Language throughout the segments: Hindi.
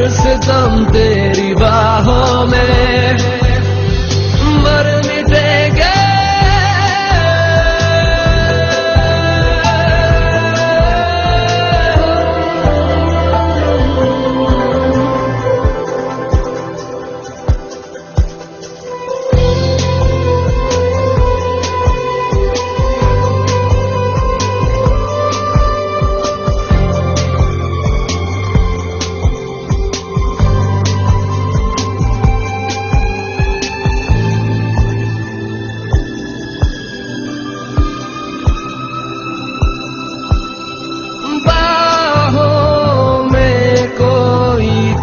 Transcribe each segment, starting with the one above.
कर सितम तेरी बाहों में मर मिटेंगे।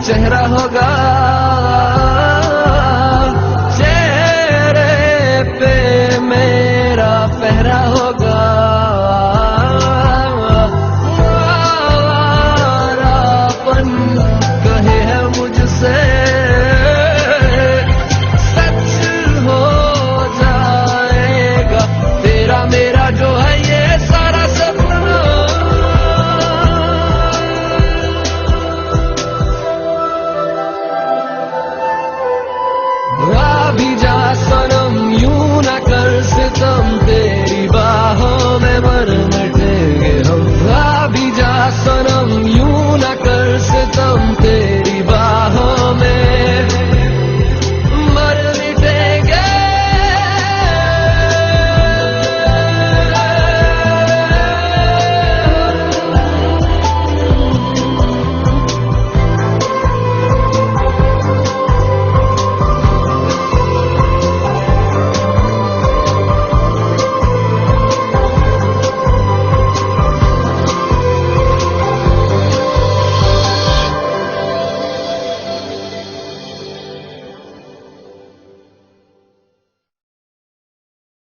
चेहरा होगा, चेहरे पे मेरा पहरा होगा, अपन कहे है मुझसे सच हो जाएगा तेरा मेरा जो है ये सारा सपना। अभी जा सनम यूं ना कर सितम तेरी बाहों में मर मिटेंगे हम। अभी जा सनम यूं ना कर सितम